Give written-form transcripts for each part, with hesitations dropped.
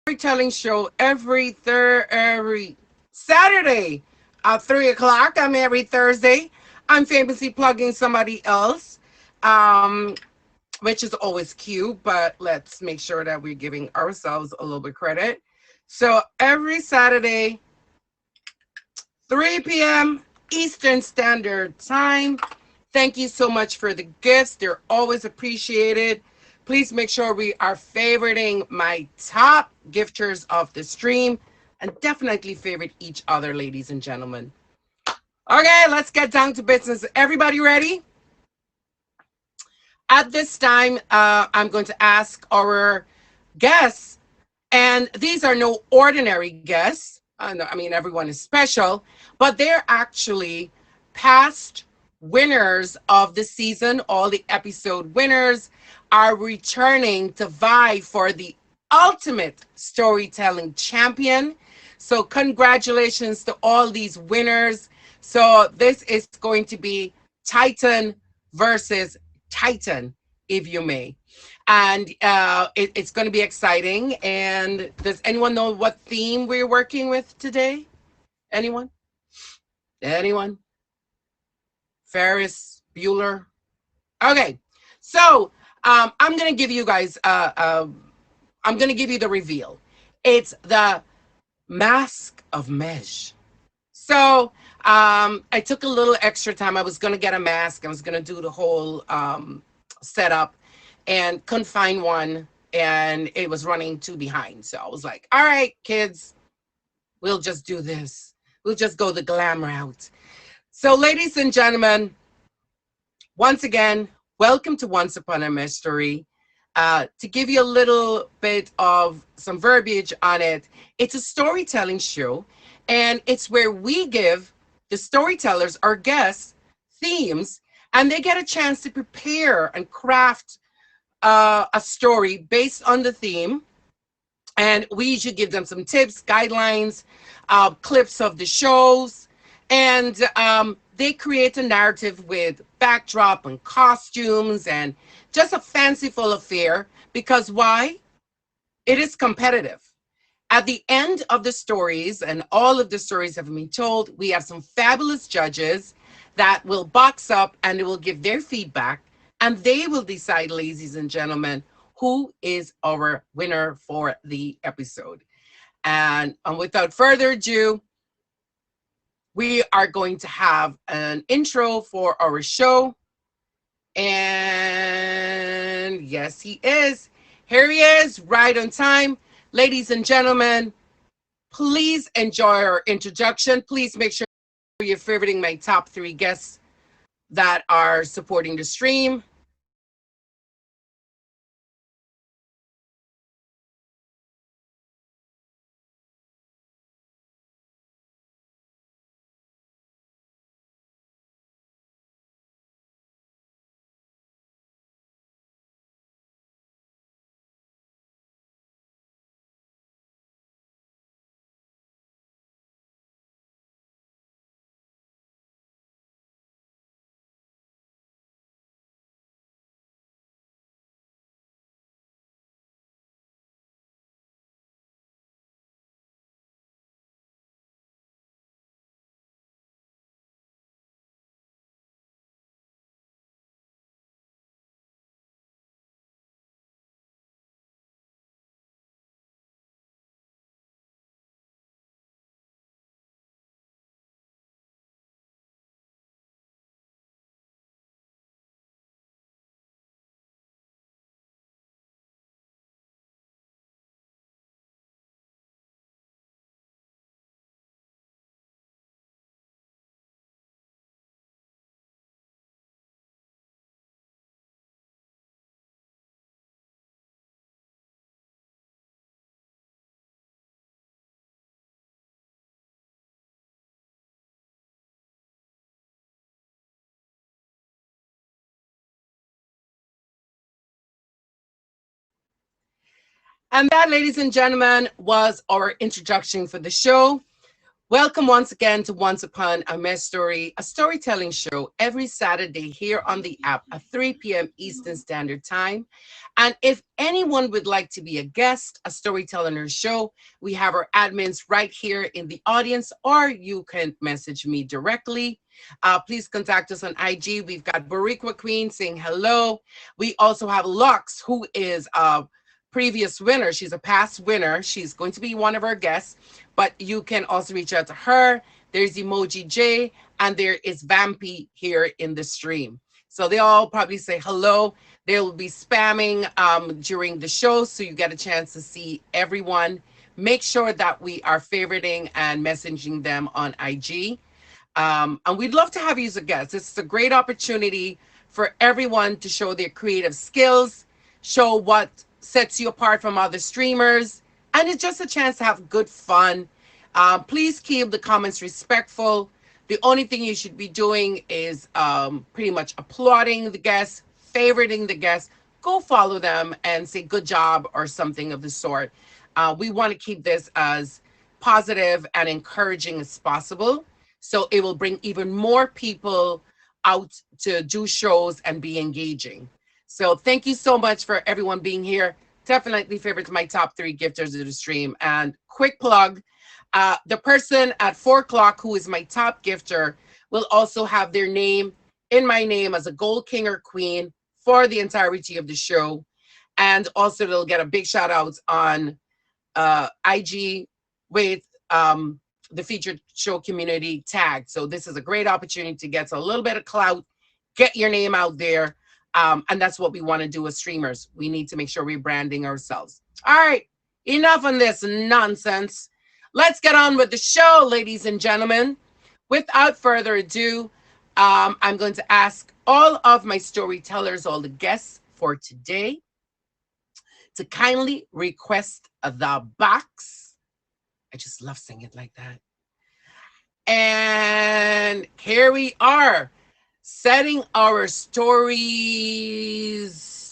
storytelling show every Saturday at 3 o'clock. I'm every Thursday. I'm famously plugging somebody else, um, which is always cute, but let's make sure that we're giving ourselves a little bit credit. So every Saturday, 3 p.m. Eastern Standard Time. Thank you so much for the gifts. They're always appreciated. Please make sure we are favoriting my top gifters of the stream and definitely favorite each other, ladies and gentlemen. Okay, let's get down to business. Everybody ready? At this time, I'm going to ask our guests, and these are no ordinary guests. I mean, everyone is special, but they're actually past winners of the season. All the episode winners are returning to vie for the ultimate storytelling champion. So, congratulations to all these winners. So, this is going to be Titan versus Titan, if you may. And it's going to be exciting. And does anyone know what theme we're working with today? Anyone? Anyone? Ferris Bueller? Okay. So I'm going to give you guys, I'm going to give you the reveal. It's the Mask of Mej. So I took a little extra time. I was going to get a mask. I was going to do the whole setup and couldn't find one. And it was running too behind. So I was like, all right, kids, we'll just do this. We'll just go the glam route. So, ladies and gentlemen, once again, welcome to Once Upon a Mejstory. To give you a little bit of some verbiage on it, it's a storytelling show, and it's where we give the storytellers, our guests, themes, and they get a chance to prepare and craft a story based on the theme. And we usually give them some tips, guidelines, clips of the shows, and they create a narrative with backdrop and costumes and just a fanciful affair. Because why? It is competitive. At the end of the stories, and all of the stories have been told, we have some fabulous judges that will box up and they will give their feedback, and they will decide, ladies and gentlemen, who is our winner for the episode. And without further ado, we are going to have an intro for our show. And yes, he is. Here he is, right on time. Ladies and gentlemen, please enjoy our introduction. Please make sure you're favoriting my top 3 guests that are supporting the stream. And that, ladies and gentlemen, was our introduction for the show. Welcome once again to Once Upon a Mejstory, a storytelling show every Saturday here on the app at 3 p.m. Eastern Standard Time. And if anyone would like to be a guest, a storyteller on our show, we have our admins right here in the audience, or you can message me directly. Please contact us on IG. We've got Bariqua Queen saying hello. We also have Lux, who is a previous winner. She's a past winner. She's going to be one of our guests, but you can also reach out to her. There's Emoji J, and there is Vampy here in the stream. So they all probably say hello. They'll be spamming during the show, so you get a chance to see everyone. Make sure that we are favoriting and messaging them on IG. And we'd love to have you as a guest. This is a great opportunity for everyone to show their creative skills, show what sets you apart from other streamers, and it's just a chance to have good fun. Please keep the comments respectful. The only thing you should be doing is pretty much applauding the guests, favoriting the guests. Go follow them and say good job or something of the sort. We want to keep this as positive and encouraging as possible. So it will bring even more people out to do shows and be engaging. So thank you so much for everyone being here. Definitely favorite to my top 3 gifters of the stream. And quick plug, the person at 4 o'clock who is my top gifter will also have their name in my name as a gold king or queen for the entirety of the show. And also they'll get a big shout out on IG with the featured show community tag. So this is a great opportunity to get a little bit of clout, get your name out there. And that's what we want to do as streamers. We need to make sure we're branding ourselves. All right, enough on this nonsense. Let's get on with the show, ladies and gentlemen. Without further ado, I'm going to ask all of my storytellers, all the guests for today, to kindly request the box. I just love saying it like that. And here we are, setting our stories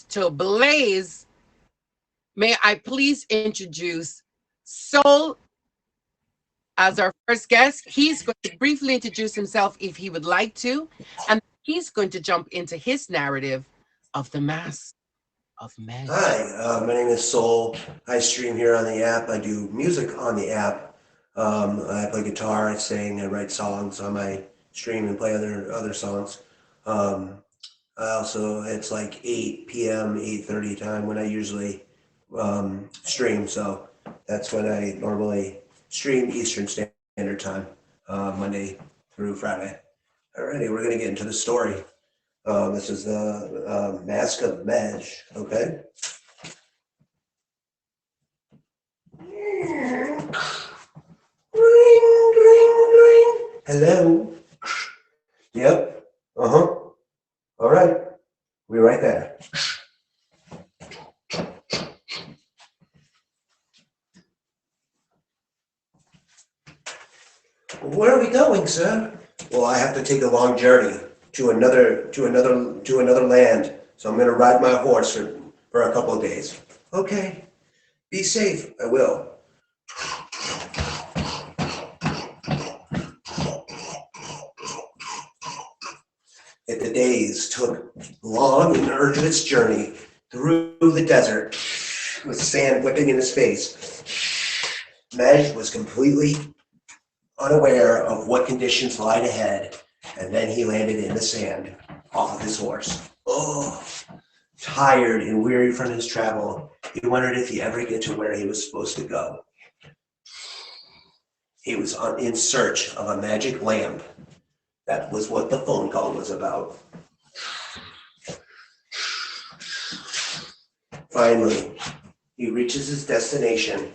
to blaze. May I please introduce Soul as our first guest. He's going to briefly introduce himself if he would like to, and he's going to jump into his narrative of the Mask of Mej. Hi, my name is Soul. I stream here on the app. I do music on the app. I play guitar, I sing, I write songs on my stream and play other songs. I also, it's like 8 p.m., 8:30 time when I usually stream. So that's when I normally stream Eastern Standard Time, Monday through Friday. Alrighty, we're gonna get into the story. This is the Mask of Mej, okay? Ring, ring, ring. Hello? Yep. Uh-huh. All right. We're right there. Where are we going, sir? Well, I have to take a long journey to another land. So I'm gonna ride my horse for a couple of days. Okay. Be safe. I will. And the days took long and arduous journey through the desert with sand whipping in his face. Mej was completely unaware of what conditions lied ahead, and then he landed in the sand off of his horse. Oh, tired and weary from his travel, he wondered if he ever get to where he was supposed to go. He was in search of a magic lamp. That was what the phone call was about. Finally, he reaches his destination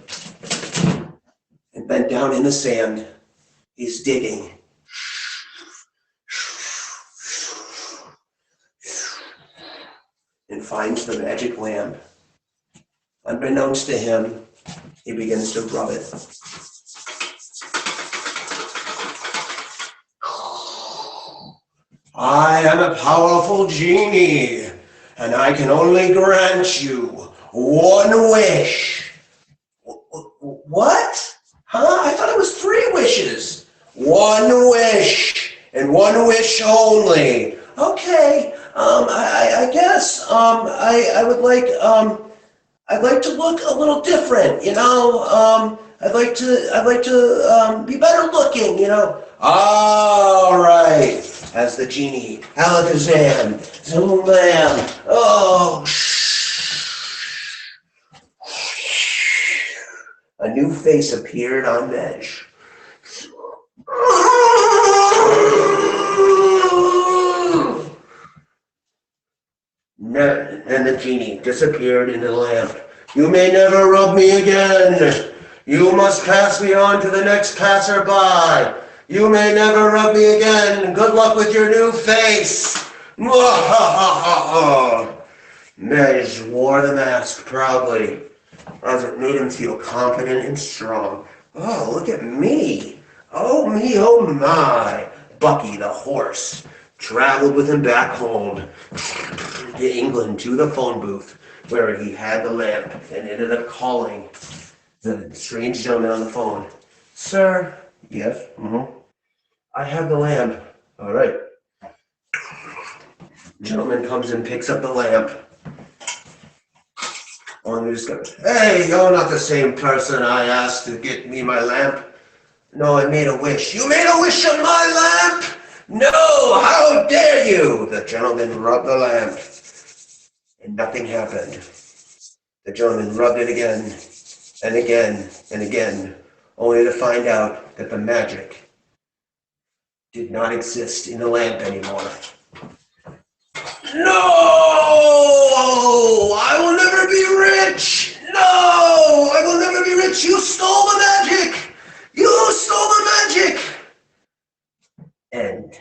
and bent down in the sand. He's digging. And finds the magic lamp. Unbeknownst to him, he begins to rub it. I am a powerful genie, and I can only grant you one wish. What? Huh? I thought it was 3 wishes. wishes. One wish, and one wish only. Okay, I guess, I'd like to look a little different, you know. I'd like to be better looking, you know. All right, as the genie, Alakazam, Zoom-lam. Oh, a new face appeared on Mej. And the genie disappeared in the lamp. You may never rub me again. You must pass me on to the next passerby. You may never rub me again. Good luck with your new face. Mej wore the mask proudly, as it made him feel confident and strong. Oh, look at me. Oh my. Bucky the horse traveled with him back home to England to the phone booth where he had the lamp and ended up calling the strange gentleman on the phone. Sir, yes, I have the lamp. All right. Gentleman comes and picks up the lamp. On the discovery. Hey, you're not the same person I asked to get me my lamp. No, I made a wish. You made a wish on my lamp? No, how dare you? The gentleman rubbed the lamp, and nothing happened. The gentleman rubbed it again, and again, and again, only to find out that the magic did not exist in the lamp anymore. No! I will never be rich! No! I will never be rich! You stole the magic! You stole the magic! End.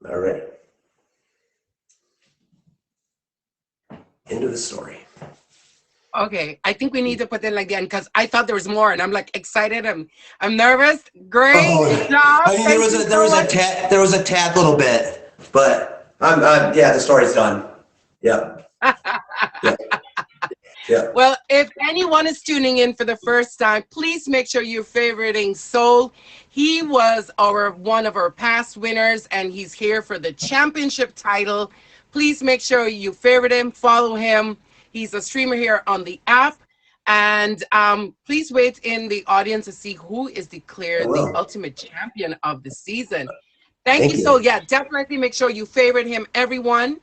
All right. End of the story. Okay, I think we need to put it like the end because I thought there was more, and I'm like excited. I'm nervous. Great Oh, job. I mean, Thank you so much. there was a tad little bit, but yeah, the story's done. Yeah, yeah, yeah. Well, if anyone is tuning in for the first time, please make sure you're favoriting Soul. He was our one of our past winners, and he's here for the championship title. Please make sure you favorite him, follow him. He's a streamer here on the app. And please wait in the audience to see who is I declared the will. ultimate champion of the season. Thank Thank you, you. Soul. Yeah, definitely make sure you favorite him, everyone.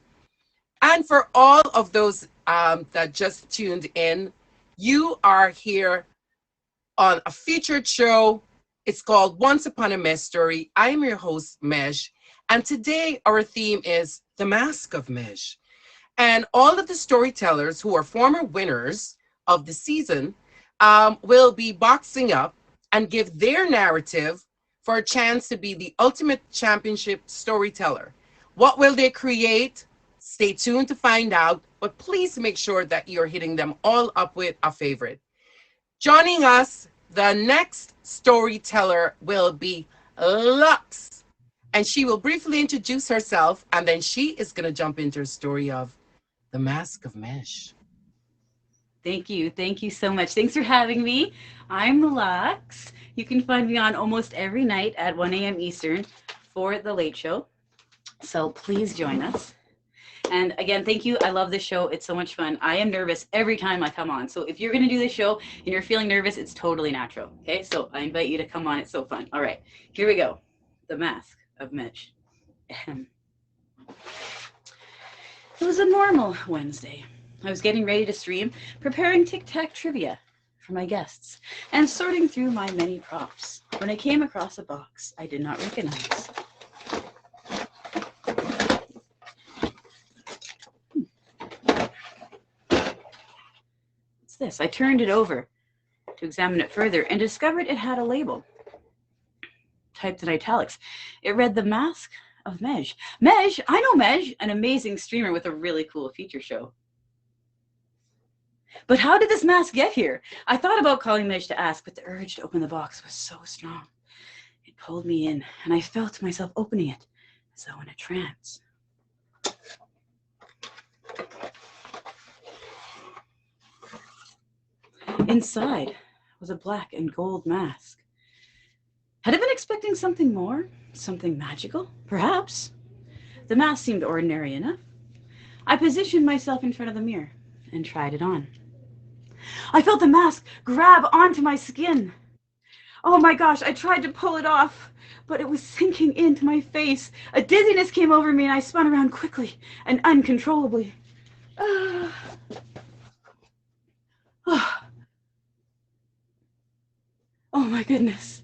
And for all of those that just tuned in, you are here on a featured show. It's called Once Upon a Mejstory. I am your host, Mej. And today our theme is The Mask of Mej. And all of the storytellers who are former winners of the season will be boxing up and give their narrative for a chance to be the ultimate championship storyteller. What will they create? Stay tuned to find out, but please make sure that you're hitting them all up with a favorite. Joining us, the next storyteller will be Lux, and she will briefly introduce herself, and then she is going to jump into her story of The Mask of Mesh. Thank you. Thank you so much. Thanks for having me. I'm Lux. You can find me on almost every night at 1 a.m. Eastern for The Late Show. So please join us. And again, thank you. I love this show. It's so much fun. I am nervous every time I come on. So if you're going to do this show and you're feeling nervous, it's totally natural. Okay. So I invite you to come on. It's so fun. All right. Here we go. The Mask of Mitch. It was a normal Wednesday. I was getting ready to stream, preparing tic-tac trivia for my guests, and sorting through my many props when I came across a box I did not recognize. What's this? I turned it over to examine it further and discovered it had a label typed in italics. It read The Mask of Mej. Mej, I know Mej, an amazing streamer with a really cool feature show. But how did this mask get here? I thought about calling Mej to ask, but the urge to open the box was so strong. It pulled me in, and I felt myself opening it, as though in a trance. Inside was a black and gold mask. Had I been expecting something more? Something magical? Perhaps. The mask seemed ordinary enough. I positioned myself in front of the mirror and tried it on. I felt the mask grab onto my skin. Oh my gosh, I tried to pull it off, but it was sinking into my face. A dizziness came over me and I spun around quickly and uncontrollably. Oh my goodness.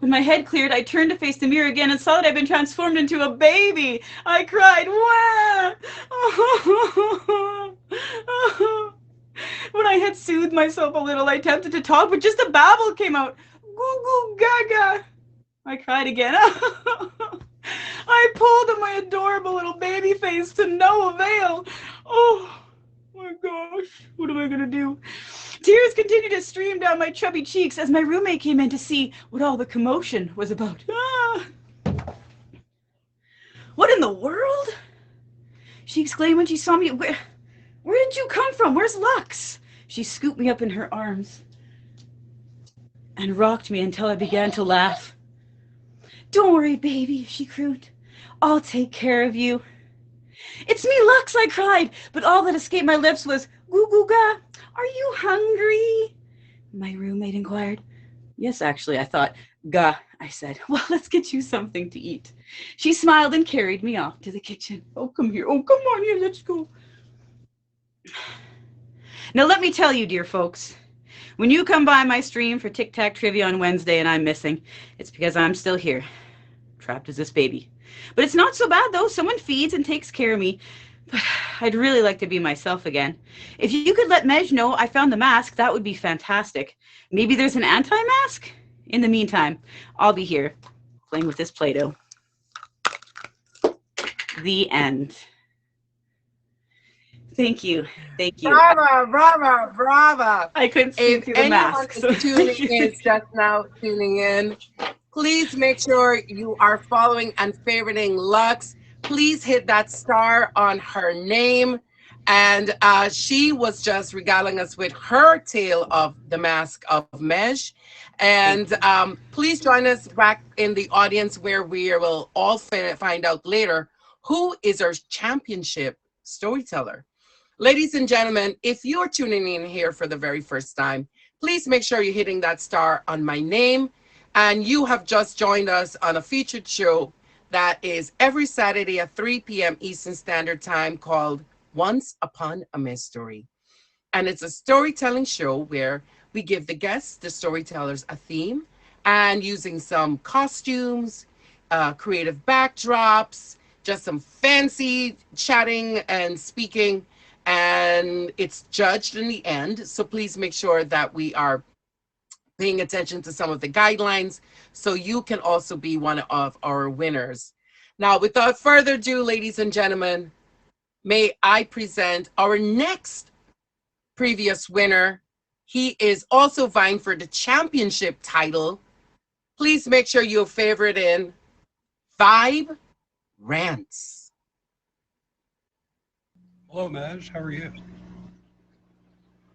When my head cleared, I turned to face the mirror again and saw that I'd been transformed into a baby. I cried, "Wah!" When I had soothed myself a little, I attempted to talk, but just a babble came out. Goo goo gaga. I cried again. I pulled at my adorable little baby face to no avail. Oh my gosh, what am I gonna do? Tears continued to stream down my chubby cheeks as my roommate came in to see what all the commotion was about. What in the world? She exclaimed when she saw me. Where did you come from? Where's Lux? She scooped me up in her arms and rocked me until I began to laugh. Don't worry, baby, she crooned. I'll take care of you. It's me, Lux, I cried, but all that escaped my lips was, goo goo ga, are you hungry? My roommate inquired. Yes, actually, I thought. Gah, I said. Well, let's get you something to eat. She smiled and carried me off to the kitchen. Oh, come here. Oh, come on here. Let's go. Now, let me tell you, dear folks, when you come by my stream for Tic Tac Trivia on Wednesday and I'm missing, it's because I'm still here, trapped as this baby. But it's not so bad, though. Someone feeds and takes care of me. But I'd really like to be myself again. If you could let Mej know I found the mask, that would be fantastic. Maybe there's an anti-mask? In the meantime, I'll be here playing with this Play-Doh. The end. Thank you. Thank you. Brava, brava, brava. I couldn't see If through the anyone mask. is tuning in, just now tuning in, please make sure you are following and favoriting Lux. Please hit that star on her name. And she was just regaling us with her tale of the mask of Mej. And please join us back in the audience where we will all find out later who is our championship storyteller. Ladies and gentlemen, if you're tuning in here for the very first time, please make sure you're hitting that star on my name. And you have just joined us on a featured show that is every Saturday at 3 p.m. Eastern Standard Time called Once Upon a Mejstory. And it's a storytelling show where we give the guests, the storytellers, a theme, and using some costumes, creative backdrops, just some fancy chatting and speaking, and it's judged in the end. So please make sure that we are paying attention to some of the guidelines so you can also be one of our winners. Now, without further ado, ladies and gentlemen, may I present our next previous winner. He is also vying for the championship title. Please make sure you favorite in Vibe Rants. Hello, Mej. How are you?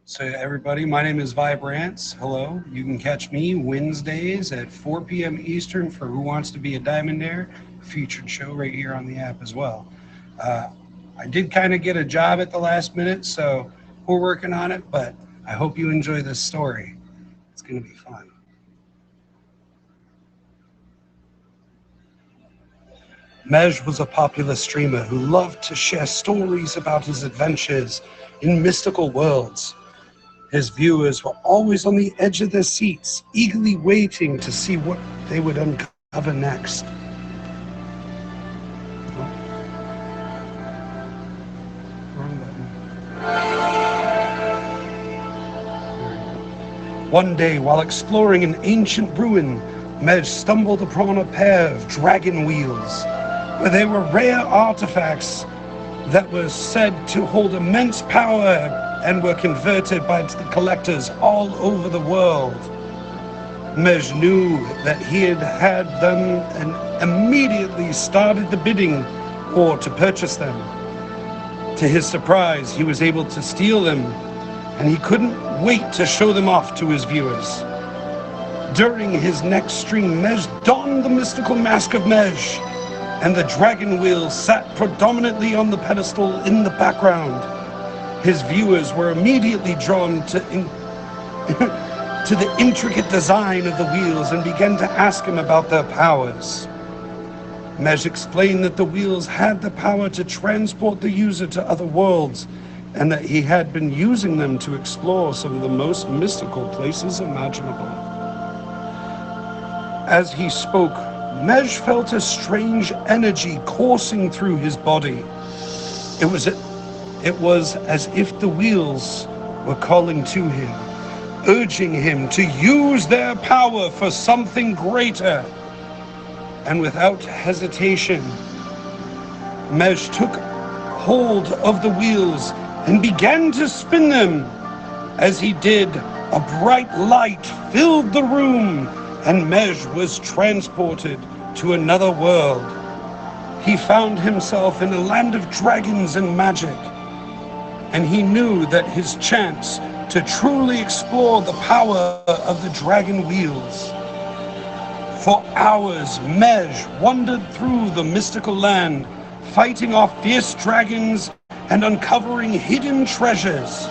So, everybody, my name is Vibrance. Hello. You can catch me Wednesdays at 4 p.m. Eastern for Who Wants to Be a Diamondaire, a featured show right here on the app as well. I did kind of get a job at the last minute, so we're working on it, but I hope you enjoy this story. It's going to be fun. Mej was a popular streamer who loved to share stories about his adventures in mystical worlds. His viewers were always on the edge of their seats, eagerly waiting to see what they would uncover next. One day, while exploring an ancient ruin, Mej stumbled upon a pair of dragon wheels, where they were rare artifacts that were said to hold immense power and were converted by the collectors all over the world. Mej knew that he had them and immediately started the bidding war to purchase them. To his surprise, he was able to steal them, and he couldn't wait to show them off to his viewers. During his next stream, Mej donned the mystical mask of Mej, and the dragon wheel sat predominantly on the pedestal in the background. His viewers were immediately drawn to to the intricate design of the wheels and began to ask him about their powers. Mej explained that the wheels had the power to transport the user to other worlds, and that he had been using them to explore some of the most mystical places imaginable. As he spoke, Mej felt a strange energy coursing through his body. It was as if the wheels were calling to him, urging him to use their power for something greater. And without hesitation, Mej took hold of the wheels and began to spin them. As he did, a bright light filled the room, and Mej was transported to another world. He found himself in a land of dragons and magic, and he knew that his chance to truly explore the power of the dragon wheels. For hours, Mej wandered through the mystical land, fighting off fierce dragons and uncovering hidden treasures.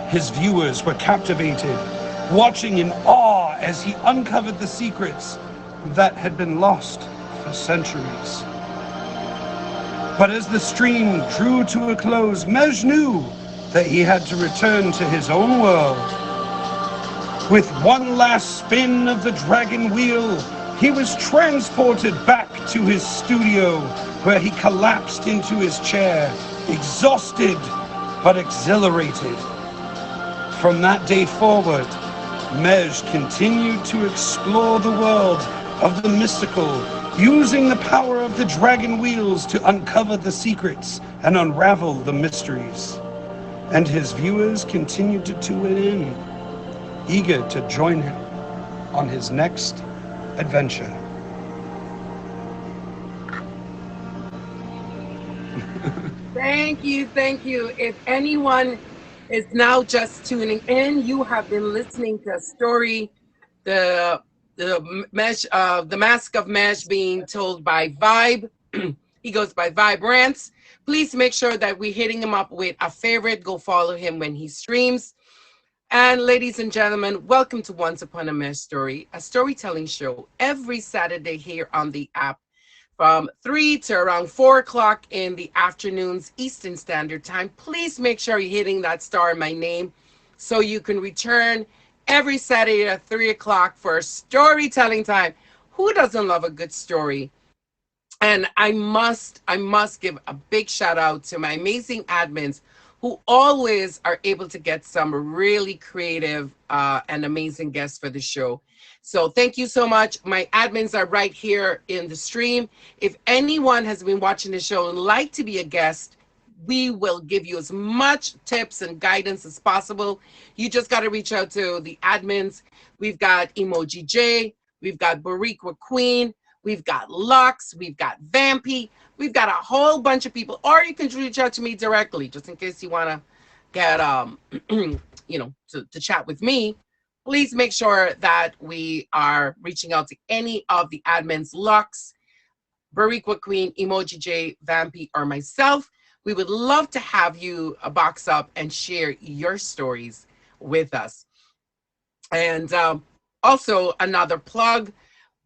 His viewers were captivated, watching in awe as he uncovered the secrets that had been lost for centuries. But as the stream drew to a close, Mej knew that he had to return to his own world. With one last spin of the dragon wheel, he was transported back to his studio, where he collapsed into his chair, exhausted but exhilarated. From that day forward, Mej continued to explore the world of the mystical, using the power of the dragon wheels to uncover the secrets and unravel the mysteries. And his viewers continued to tune in, eager to join him on his next adventure. Thank you, thank you. If anyone is now just tuning in, you have been listening to a story, the the Mask of Mesh being told by Vibe. He goes by Vibe Rants. Please make sure that we're hitting him up with a favorite. Go follow him when he streams. And ladies and gentlemen, welcome to Once Upon a Mejstory, a storytelling show every Saturday here on the app from 3 to around 4 o'clock in the afternoons Eastern Standard Time. Please make sure you're hitting that star in my name so you can return every Saturday at 3 o'clock for storytelling time. Who doesn't love a good story? And I must give a big shout out to my amazing admins who always are able to get some really creative and amazing guests for the show. So thank you so much. My admins are right here in the stream. If anyone has been watching the show and like to be a guest, we will give you as much tips and guidance as possible. You just got to reach out to the admins. We've got Emoji J, we've got Bariqua Queen, we've got Lux, we've got Vampy, we've got a whole bunch of people. Or you can reach out to me directly, just in case you want to get to chat with me. Please make sure that we are reaching out to any of the admins, Lux, Bariqua Queen, Emoji J, Vampy, or myself. We would love to have you box up and share your stories with us. And also another plug,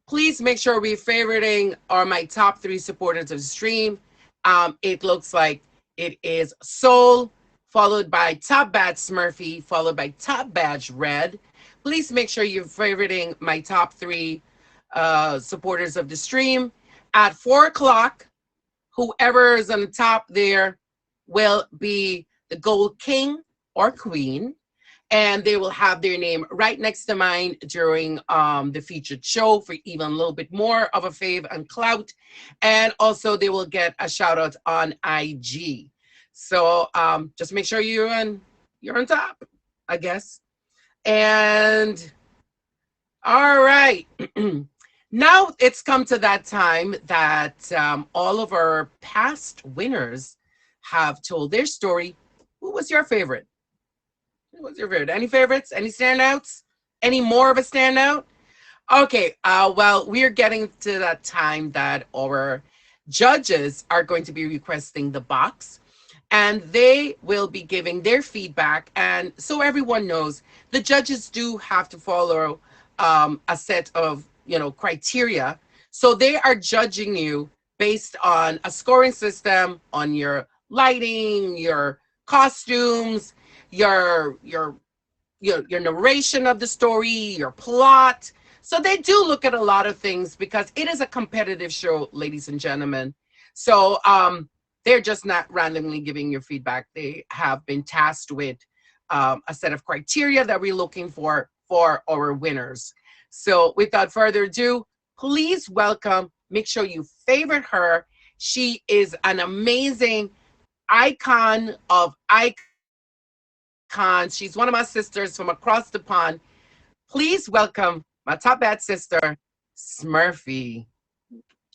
please make sure we're favoriting my top 3 supporters of the stream. It looks like it is Soul, followed by Top Badge Smurfy, followed by Top Badge Red. Please make sure you're favoriting my top 3 supporters of the stream. At 4 o'clock, whoever is on the top there will be the Gold King or Queen, and they will have their name right next to mine during the featured show for even a little bit more of a fave and clout. And also they will get a shout out on IG. So just make sure you're on top, I guess. And All right. Now it's come to that time that all of our past winners have told their story. Who was your favorite? Who was your favorite? Any favorites? Any standouts? Any more of a standout? Okay, well, we're getting to that time that our judges are going to be requesting the box and they will be giving their feedback. And so everyone knows the judges do have to follow a set of, criteria. So they are judging you based on a scoring system, on your lighting, your costumes, your narration of the story, your plot. So they do look at a lot of things because it is a competitive show, ladies and gentlemen. So they're just not randomly giving you feedback. They have been tasked with a set of criteria that we're looking for our winners. So without further ado, please welcome, make sure you favorite her. She is an amazing icon of icons. She's one of my sisters from across the pond. Please welcome my top bad sister, Smurfy.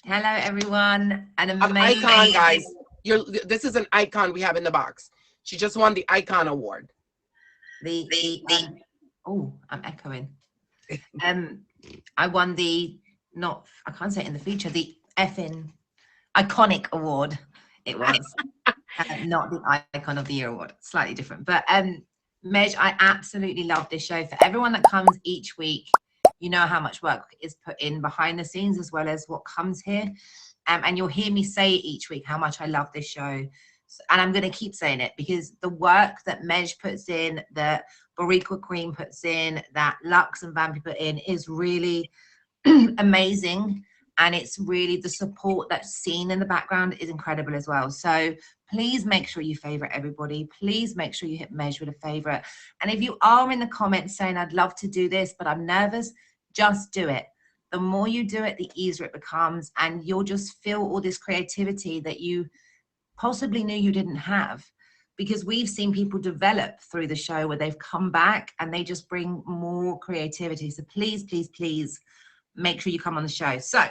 Hello, everyone. An Of icon, guys. amazing This is an icon we have in the box. She just won the icon award. the oh, I'm echoing. Um, I won the not I can't say it in the feature the effing iconic award. It was not the icon of the year award. Slightly different, but Mej, I absolutely love this show. For everyone that comes each week, you know how much work is put in behind the scenes as well as what comes here. And you'll hear me say each week how much I love this show. And I'm going to keep saying it because the work that Mej puts in, that Boricua Queen puts in, that Lux and Vampy put in is really amazing. And it's really the support that's seen in the background is incredible as well. So please make sure you favorite everybody. Please make sure you hit Mej with a favorite. And if you are in the comments saying, I'd love to do this, but I'm nervous, just do it. The more you do it, the easier it becomes. And you'll just feel all this creativity that you possibly knew you didn't have. Because we've seen people develop through the show where they've come back and they just bring more creativity. So please, please, please make sure you come on the show. So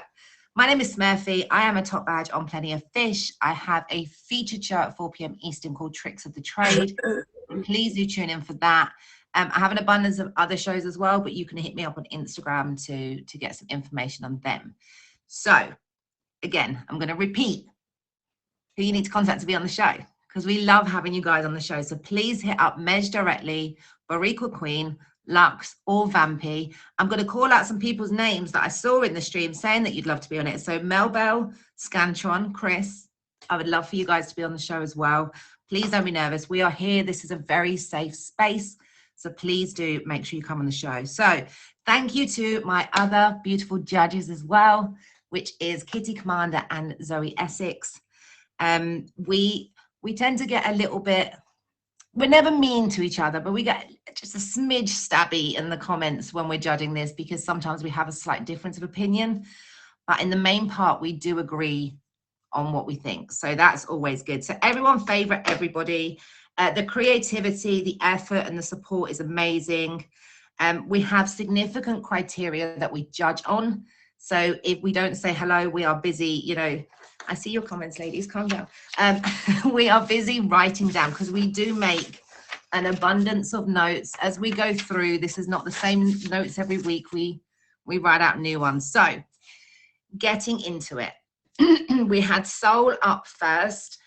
my name is Smurfy. I am a top badge on Plenty of Fish. I have a featured show at 4 p.m. Eastern called Tricks of the Trade. Please do tune in for that. I have an abundance of other shows as well, but you can hit me up on Instagram to get some information on them. So again, I'm going to repeat who you need to contact to be on the show because we love having you guys on the show. So please hit up Mej directly, Boricua Queen, Lux, or Vampy. I'm going to call out some people's names that I saw in the stream saying that you'd love to be on it. So Melbell, Scantron, Chris, I would love for you guys to be on the show as well. Please don't be nervous. We are here. This is a very safe space. So please do make sure you come on the show. So thank you to my other beautiful judges as well, which is Kitty Commander and Zoe Essex. We tend to get a little bit, we're never mean to each other, but we get just a smidge stabby in the comments when we're judging this because sometimes we have a slight difference of opinion. But in the main part, we do agree on what we think. So that's always good. So everyone favorite everybody. The creativity, the effort and the support is amazing. We have significant criteria that we judge on. So if we don't say hello, we are busy, I see your comments, ladies, calm down. We are busy writing down because we do make an abundance of notes as we go through. This is not the same notes every week. We write out new ones. So getting into it, we had Soul up first.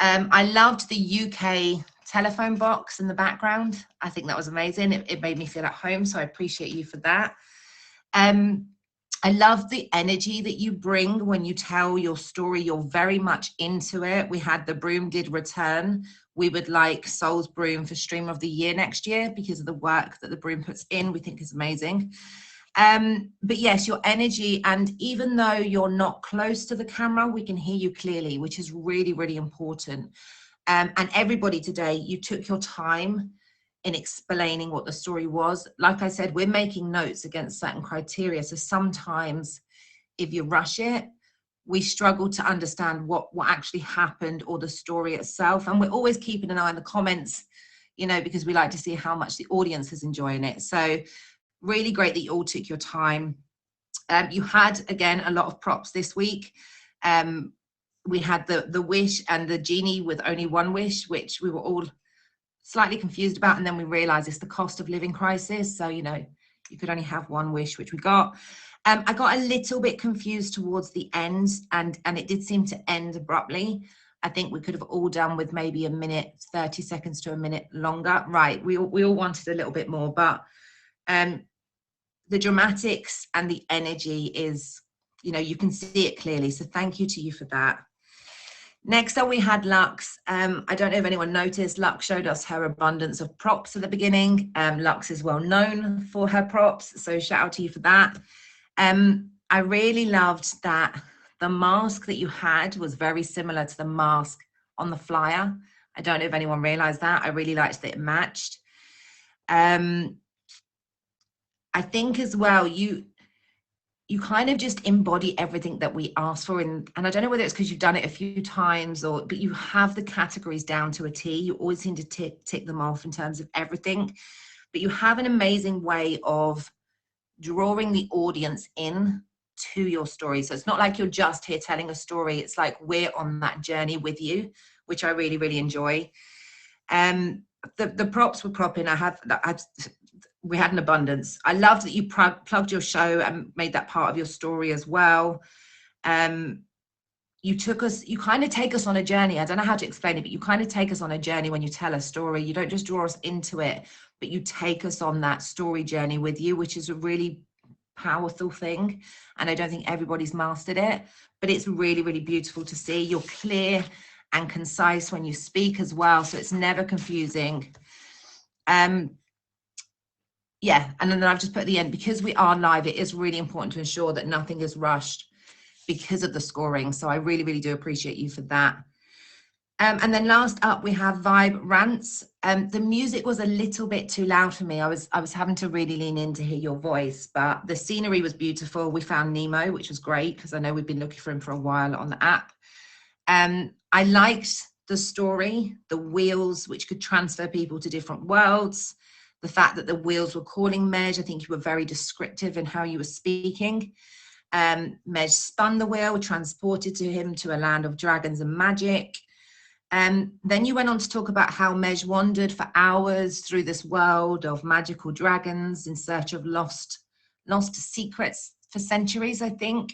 I loved the UK telephone box in the background. I think that was amazing. It made me feel at home. So I appreciate you for that. I love the energy that you bring when you tell your story. You're very much into it. We had The Broom Did Return. We would like Soul's Broom for Stream of the Year next year because of the work that The Broom puts in. We think is amazing. But yes, your energy, and even though you're not close to the camera, we can hear you clearly, which is really, really important. And everybody today, you took your time in explaining what the story was. Like I said, we're making notes against certain criteria. So sometimes if you rush it, we struggle to understand what actually happened or the story itself. And we're always keeping an eye on the comments, because we like to see how much the audience is enjoying it. So Really great that you all took your time. You had, again, a lot of props this week. We had the wish and the genie with only one wish, which we were all slightly confused about, and then we realized it's the cost of living crisis, so you could only have one wish, which we got. I got a little bit confused towards the end, and it did seem to end abruptly. I think we could have all done with maybe a minute, 30 seconds to a minute longer. Right, we all wanted a little bit more, but the dramatics and the energy is, you can see it clearly, so thank you to you for that. Next up, we had Lux. I don't know if anyone noticed, Lux showed us her abundance of props at the beginning. Lux is well known for her props, so shout out to you for that. I really loved that the mask that you had was very similar to the mask on the flyer. I don't know if anyone realized that. I really liked that it matched. I think as well, you kind of just embody everything that we asked for. And I don't know whether it's because you've done it a few times but you have the categories down to a T. You always seem to tick them off in terms of everything. But you have an amazing way of drawing the audience in to your story. So it's not like you're just here telling a story. It's like we're on that journey with you, which I really, really enjoy. The props were propping. We had an abundance. I loved that you plugged your show and made that part of your story as well. You kind of take us on a journey. I don't know how to explain it, but you kind of take us on a journey when you tell a story. You don't just draw us into it, but you take us on that story journey with you, which is a really powerful thing. And I don't think everybody's mastered it, but it's really, really beautiful to see. You're clear and concise when you speak as well, so it's never confusing. Yeah, and then I've just put at the end, because we are live, it is really important to ensure that nothing is rushed because of the scoring. So I really, really do appreciate you for that. And then last up, we have Vibe Rants. The music was a little bit too loud for me. I was having to really lean in to hear your voice, but the scenery was beautiful. We found Nemo, which was great, because I know we've been looking for him for a while on the app. I liked the story, the wheels, which could transfer people to different worlds. The fact that the wheels were calling Mej, I think you were very descriptive in how you were speaking. Mej spun the wheel, transported to him to a land of dragons and magic. Then you went on to talk about how Mej wandered for hours through this world of magical dragons in search of lost secrets for centuries, I think.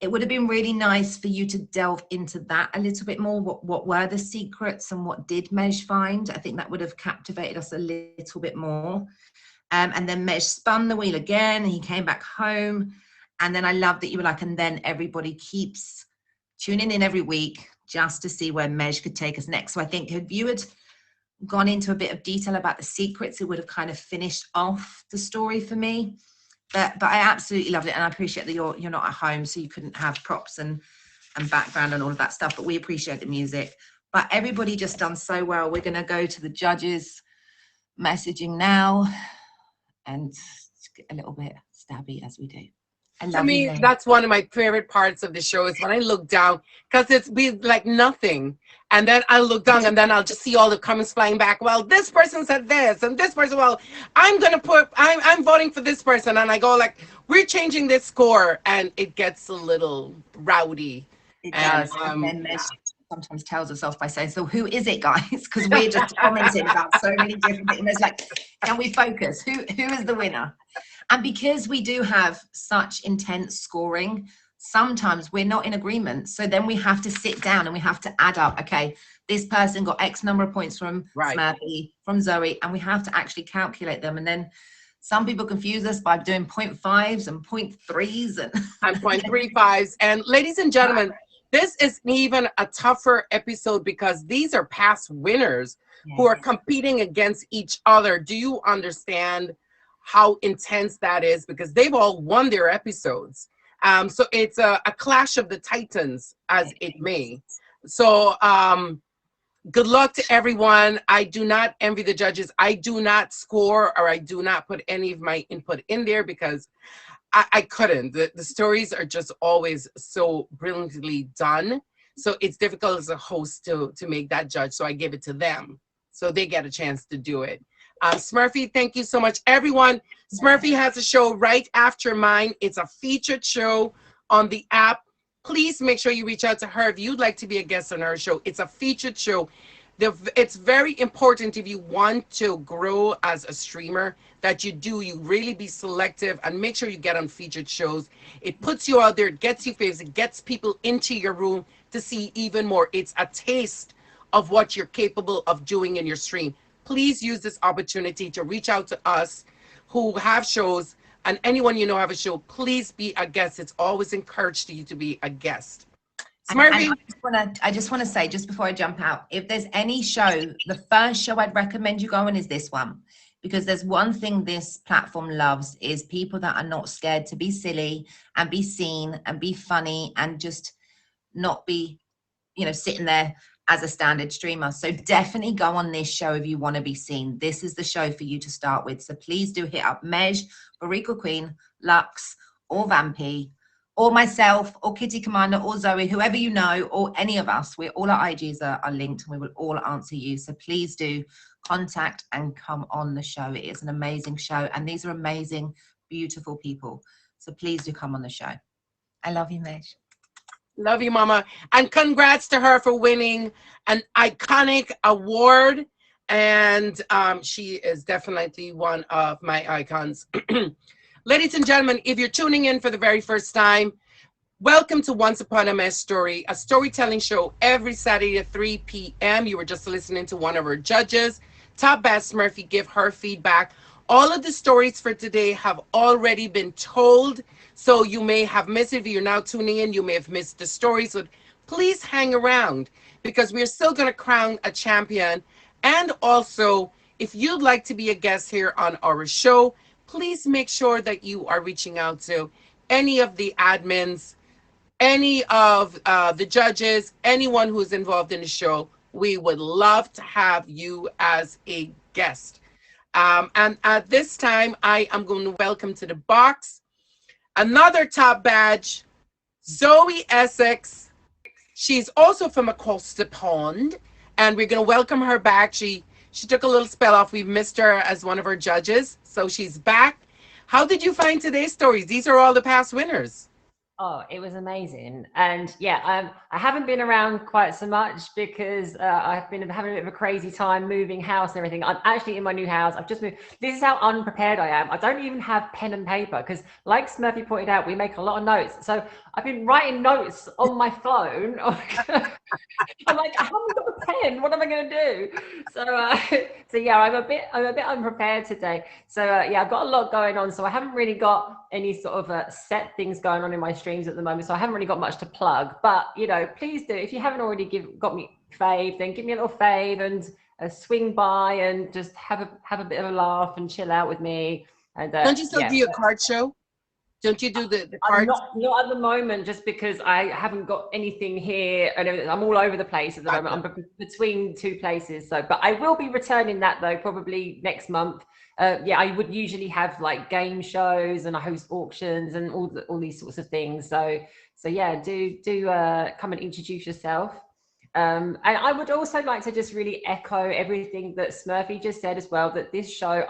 It would have been really nice for you to delve into that a little bit more. What were the secrets and what did Mej find? I think that would have captivated us a little bit more. And then Mej spun the wheel again and he came back home. And then I love that you were like, and then everybody keeps tuning in every week just to see where Mej could take us next. So I think if you had gone into a bit of detail about the secrets, it would have kind of finished off the story for me. But I absolutely loved it, and I appreciate that you're not at home, so you couldn't have props and background and all of that stuff, but we appreciate the music. But everybody just done so well. We're going to go to the judges messaging now and get a little bit stabby as we do. To me, that's one of my favorite parts of the show is when I look down, because it's be like nothing. And then I'll look down and then I'll just see all the comments flying back. Well, this person said this and this person, well, I'm voting for this person. And I go like, we're changing this score. And it gets a little rowdy. It does. And then Mej sometimes tells herself by saying, so who is it, guys? Because we're just commenting about so many different things. And it's like, can we focus? Who is the winner? And because we do have such intense scoring, sometimes we're not in agreement. So then we have to sit down and we have to add up, okay, this person got X number of points from Smurfy, from Zoe, and we have to actually calculate them. And then some people confuse us by doing 0.5s and 0.3s and 0.35s. And ladies and gentlemen, this is even a tougher episode because these are past winners who are competing against each other. Do you understand how intense that is? Because they've all won their episodes. So it's a clash of the titans, as it may. So good luck to everyone. I do not envy the judges. I do not score, or I do not put any of my input in there because I couldn't. The stories are just always so brilliantly done. So it's difficult as a host to make that judge. So I give it to them. So they get a chance to do it. Smurfy, thank you so much. Everyone, Smurfy has a show right after mine. It's a featured show on the app. Please make sure you reach out to her if you'd like to be a guest on her show. It's a featured show. It's very important if you want to grow as a streamer that you really be selective and make sure you get on featured shows. It puts you out there, it gets you famous, it gets people into your room to see even more. It's a taste of what you're capable of doing in your stream. Please use this opportunity to reach out to us who have shows, and anyone you know have a show. Please be a guest. It's always encouraged you to be a guest. And Smurfy? I just want to say, just before I jump out, if there's any show, the first show I'd recommend you go on is this one, because there's one thing this platform loves is people that are not scared to be silly and be seen and be funny and just not be, sitting there as a standard streamer. So definitely go on this show if you want to be seen. This is the show for you to start with. So please do hit up Mej, Barika Queen, Lux, or Vampy, or myself, or Kitty Commander, or Zoe, whoever you know, or any of us. All our IGs are linked, and we will all answer you. So please do contact and come on the show. It is an amazing show, and these are amazing, beautiful people. So please do come on the show. I love you, Mej. Love you, Mama. And congrats to her for winning an iconic award. And she is definitely one of my icons. Ladies and gentlemen, if you're tuning in for the very first time, welcome to Once Upon a Mejstory, a storytelling show every Saturday at 3 p.m. You were just listening to one of our judges, Top Bass Murphy, give her feedback. All of the stories for today have already been told, so you may have missed it. If you're now tuning in, you may have missed the stories. So please hang around because we're still going to crown a champion. And also, if you'd like to be a guest here on our show, please make sure that you are reaching out to any of the admins, any of the judges, anyone who's involved in the show. We would love to have you as a guest. And at this time, I am going to welcome to the box another top badge, Zoe Essex. She's also from across the pond, and we're going to welcome her back. She took a little spell off. We've missed her as one of our judges, so she's back. How did you find today's stories? These are all the past winners. Oh, it was amazing. And yeah, I haven't been around quite so much because I've been having a bit of a crazy time moving house and everything. I'm actually in my new house. I've just moved. This is how unprepared I am. I don't even have pen and paper because, like Smurfy pointed out, we make a lot of notes. So I've been writing notes on my phone. I'm like, I haven't got a pen. What am I going to do? So yeah, I'm a bit unprepared today. So yeah, I've got a lot going on. So I haven't really got any sort of set things going on in my streams at the moment. So I haven't really got much to plug. But please do, if you haven't already got me fave, then give me a little fave and swing by and just have a bit of a laugh and chill out with me. And don't you still do your card show? Don't you do the cards? Not at the moment, just because I haven't got anything here and I'm all over the place at the moment. I'm between two places. So, but I will be returning that though, probably next month. Yeah, I would usually have like game shows and I host auctions and all these sorts of things. So yeah, do come and introduce yourself. And I would also like to just really echo everything that Smurfy just said as well, that this show,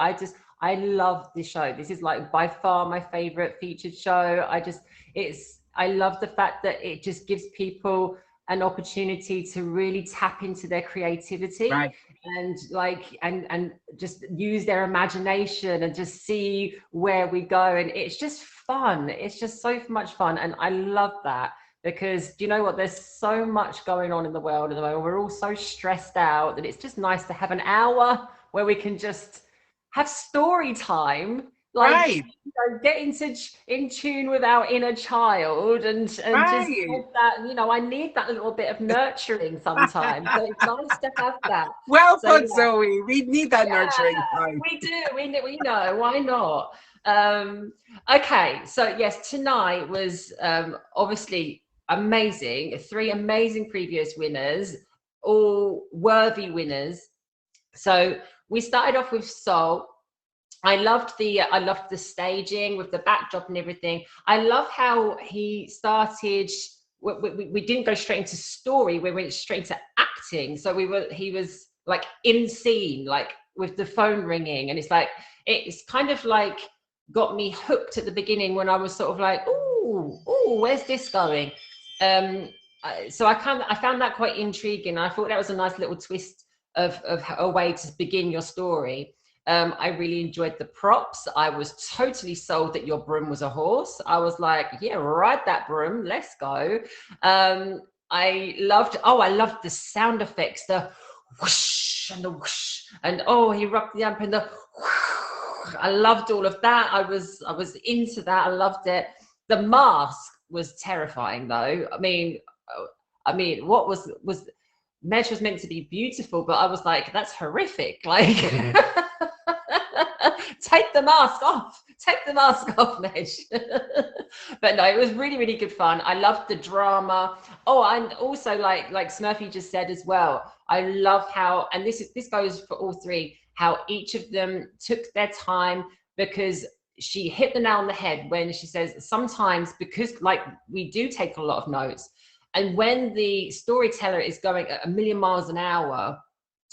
I love this show. This is like by far my favorite featured show. I love the fact that it just gives people an opportunity to really tap into their creativity, right, and just use their imagination and just see where we go. And it's just fun. It's just so much fun. And I love that because do you know what? There's so much going on in the world at the moment. We're all so stressed out that it's just nice to have an hour where we can just have story time, like right, get in tune with our inner child and right. just have that, I need that little bit of nurturing sometimes. So it's nice to have that. Well So, put, Zoe. We need that nurturing time. We do. We know. Why not? Okay. So yes, tonight was obviously amazing. 3 amazing previous winners, all worthy winners. So we started off with Soul. I loved the staging with the backdrop and everything. I love how he started. We didn't go straight into story. We went straight to acting. So he was like in scene, like with the phone ringing, and it's kind of like got me hooked at the beginning when I was sort of like, oh, where's this going? So I found that quite intriguing. I thought that was a nice little twist of a way to begin your story. I really enjoyed the props. I was totally sold that your broom was a horse. I was like, yeah, ride that broom, let's go. I loved the sound effects, the whoosh and the whoosh, and he rubbed the amp and the whoosh. I loved all of that. I was into that. I loved it. The mask was terrifying though. I mean, what was Mej was meant to be beautiful, but I was like, that's horrific. Like, take the mask off. Take the mask off, Mej. But no, it was really, really good fun. I loved the drama. Oh, and also like Smurfy just said as well, I love how, and this goes for all three, how each of them took their time, because she hit the nail on the head when she says sometimes, because like we do take a lot of notes, and when the storyteller is going at 1,000,000 miles an hour,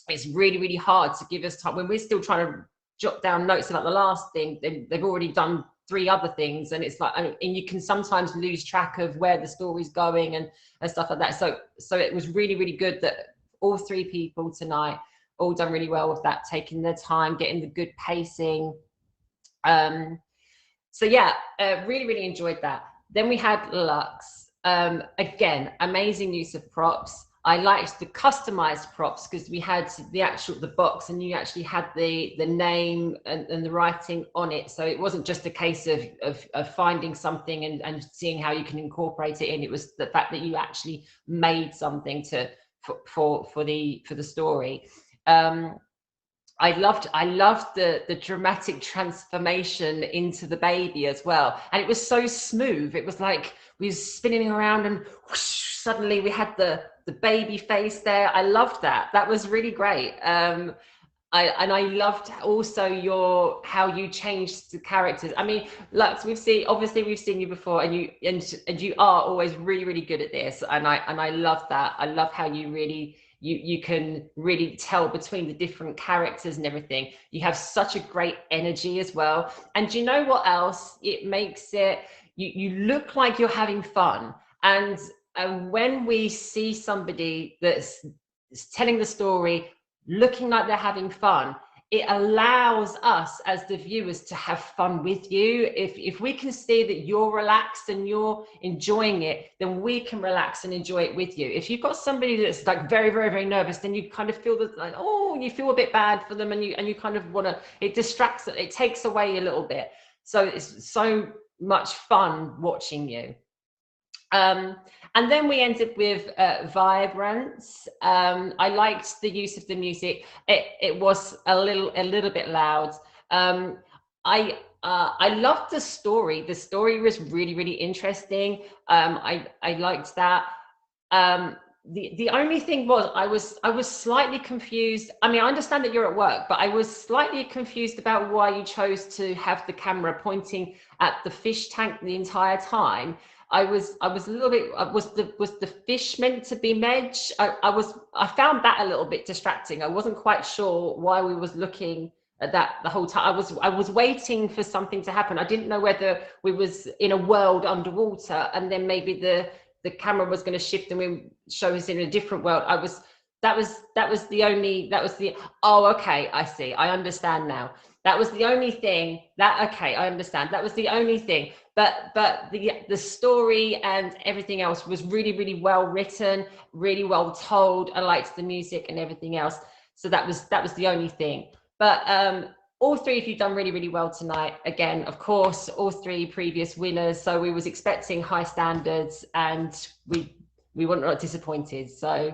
it's really, really hard to give us time. When we're still trying to jot down notes about the last thing, they've already done 3 other things, and it's like, and you can sometimes lose track of where the story's going and stuff like that. So it was really, really good that all 3 people tonight all done really well with that, taking their time, getting the good pacing. So yeah, really, really enjoyed that. Then we had Lux. Again, amazing use of props. I liked the customized props because we had the box, and you actually had the name and the writing on it. So it wasn't just a case of finding something and seeing how you can incorporate it in. It was the fact that you actually made something for the story. I loved the dramatic transformation into the baby as well, and it was so smooth. It was like we were spinning around, and whoosh, suddenly we had the baby face there. I loved that. That was really great. I loved also how you changed the characters. I mean, Lux, we've seen you before, and you are always really, really good at this, and I love that. I love how you really. You can really tell between the different characters and everything. You have such a great energy as well. And do you know what else? It makes it, you look like you're having fun. And when we see somebody that's telling the story, looking like they're having fun, it allows us as the viewers to have fun with you. If we can see that you're relaxed and you're enjoying it, then we can relax and enjoy it with you. If you've got somebody that's like very, very, very nervous, then you kind of feel that like, you feel a bit bad for them, and you kind of want to, it distracts, it takes away a little bit. So it's so much fun watching you. And then we ended with Vibrance. I liked the use of the music. It was a little bit loud. I loved the story. The story was really, really interesting. I liked that. The only thing was I was slightly confused. I mean, I understand that you're at work, but I was slightly confused about why you chose to have the camera pointing at the fish tank the entire time. I was a little bit, was the fish meant to be Mej? I found that a little bit distracting. I wasn't quite sure why we was looking at that the whole time. I was waiting for something to happen. I didn't know whether we was in a world underwater, and then maybe the camera was going to shift and we show us in a different world. That was the oh, okay, I see, I understand now. That was the only thing okay, I understand. That was the only thing. But the story and everything else was really, really well written, really well told. I liked the music and everything else. So that was the only thing. But all 3 of you done really, really well tonight. Again, of course, all 3 previous winners. So we was expecting high standards, and we were not disappointed. So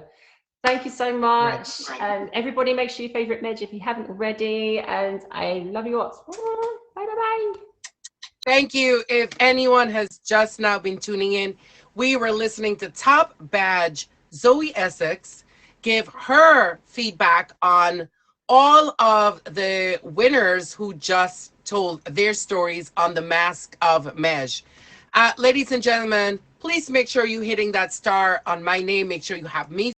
thank you so much. Right. And everybody, make sure you favorite Mej if you haven't already. And I love you all. Bye, bye, bye. Thank you. If anyone has just now been tuning in, we were listening to Top Badge Zoe Essex give her feedback on all of the winners who just told their stories on the Mask of Mej. Ladies and gentlemen, please make sure you're hitting that star on my name. Make sure you have me